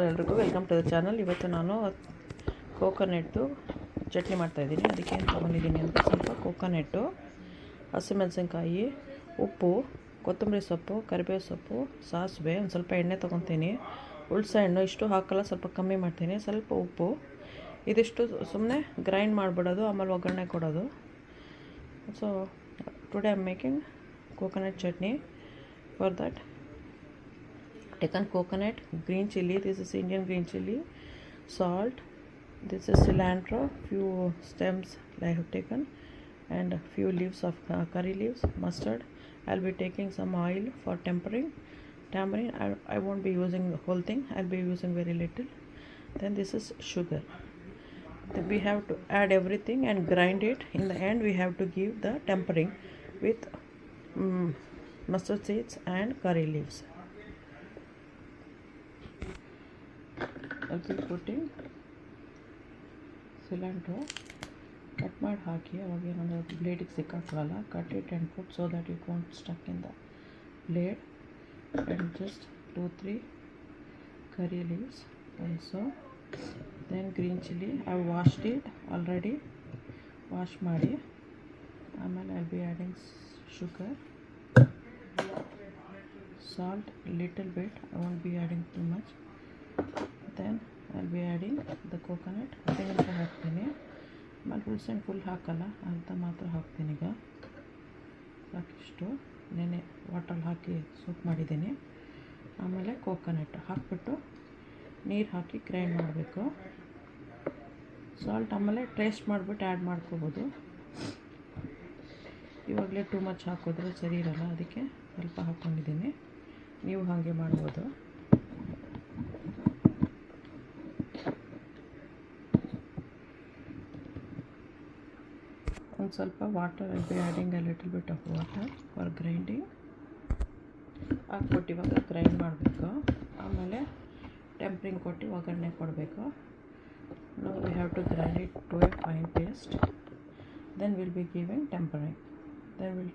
ಎಲ್ರಿಗೂ welcome to the channel. ಇವತ್ತು ನಾನು ಕೋಕೋನಟ್ಟು ಚಟ್ನಿ ಮಾಡ್ತಾಯಿದ್ದೀನಿ. ಅದಕ್ಕೆ ಏನು ತೊಗೊಂಡಿದ್ದೀನಿ ಅಂದರೆ ಸ್ವಲ್ಪ ಕೋಕೋನಟ್ಟು, ಹಸಿಮೆಣಸಿನ್ಕಾಯಿ, ಉಪ್ಪು, ಕೊತ್ತಂಬರಿ ಸೊಪ್ಪು, ಕರಿಬೇವು ಸೊಪ್ಪು, ಸಾಸಿವೆ, ಒಂದು ಸ್ವಲ್ಪ ಎಣ್ಣೆ ತೊಗೊತೀನಿ. ಹುಳ್ಸೆ ಹಣ್ಣು ಇಷ್ಟು ಹಾಕಲ್ಲ, ಸ್ವಲ್ಪ ಕಮ್ಮಿ ಮಾಡ್ತೀನಿ. ಸ್ವಲ್ಪ ಉಪ್ಪು, ಇದಿಷ್ಟು ಸುಮ್ಮನೆ ಗ್ರೈಂಡ್ ಮಾಡಿಬಿಡೋದು, ಆಮೇಲೆ ಒಗ್ಗರಣೆ ಕೊಡೋದು. So today I am making coconut chutney. For that, taken coconut, green chili, this is Indian green chili, salt, this is cilantro, few stems I have taken, and a few leaves of curry leaves, mustard. I'll be taking some oil for tempering. I won't be using the whole thing, I'll be using very little. Then this is sugar. Then we have to add everything and grind it. In the end we have to give the tempering with mustard seeds and curry leaves. I'll be putting cilantro. Cut ಮಾಡಿ ಹಾಕಿ, ಅವಾಗ ಏನಂದರೆ ಬ್ಲೇಡಿಗೆ ಸಿಕ್ಕಾಕೊಳ್ಳಲ್ಲ. Cut it and put so that it won't stuck in the blade. And just 2-3 curry leaves also. Then green chili, I have washed it already. Wash ಮಾಡಿ ಆಮೇಲೆ I'll be adding sugar, salt little bit, I won't be adding too much. Then I'll be adding the coconut. ತೆಂಗಿನಕಾಯಿ ಹಾಕ್ತೀನಿ. ಆಮೇಲೆ ಹುಳ್ಸೆಹಣ್ಣು full ಹಾಕಲ್ಲ, ಅರ್ಧ ಮಾತ್ರ ಹಾಕ್ತೀನಿ. ಈಗ ಸಾಕಿಷ್ಟು ನೆನೆ ವಾಟರಲ್ಲಿ ಹಾಕಿ ಸೂಪ್ ಮಾಡಿದ್ದೀನಿ. ಆಮೇಲೆ ಕೋಕೋನಟ್ ಹಾಕ್ಬಿಟ್ಟು ನೀರು ಹಾಕಿ ಗ್ರೈಂಡ್ ಮಾಡಬೇಕು. ಸಾಲ್ಟ್ ಆಮೇಲೆ ಟೇಸ್ಟ್ ಮಾಡಿಬಿಟ್ಟು ಆ್ಯಡ್ ಮಾಡ್ಕೋಬೋದು. ಇವಾಗಲೇ ಟೂ ಮಚ್ ಹಾಕಿದ್ರೆ ಸರಿ ಇರಲ್ಲ, ಅದಕ್ಕೆ ಸ್ವಲ್ಪ ಹಾಕ್ಕೊಂಡಿದ್ದೀನಿ. ನೀವು ಹಾಗೆ ಮಾಡ್ಬೋದು. ಒಂದು ಸ್ವಲ್ಪ water, I'll be adding a little bit of water for grinding. ಹಾಕ್ಬಿಟ್ಟು ಇವಾಗ ಗ್ರೈಂಡ್ ಮಾಡಬೇಕು. ಆಮೇಲೆ ಟೆಂಪ್ರಿಂಗ್ ಕೊಟ್ಟು ಒಗ್ಗರಣೆ ಕೊಡಬೇಕು. Now we have to grind it to a fine paste. Then we'll be giving tempering. Then we'll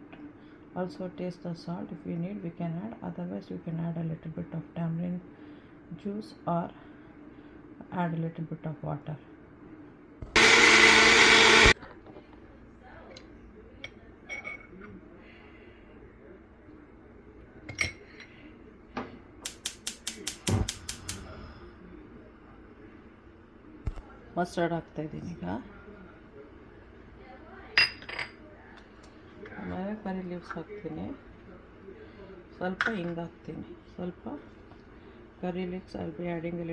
also taste the salt. If we need, we can add. Otherwise you can add a little bit of tamarind juice or add a little bit of water. Mustard ಹಾಕ್ತಾಯಿದ್ದೀನಿ ಈಗ. ಆಮೇಲೆ ಕರಿ leaves ಹಾಕ್ತೀನಿ. ಸ್ವಲ್ಪ ಹಿಂಗೆ ಹಾಕ್ತೀನಿ. ಸ್ವಲ್ಪ ಕರಿ leaves I'll be adding a little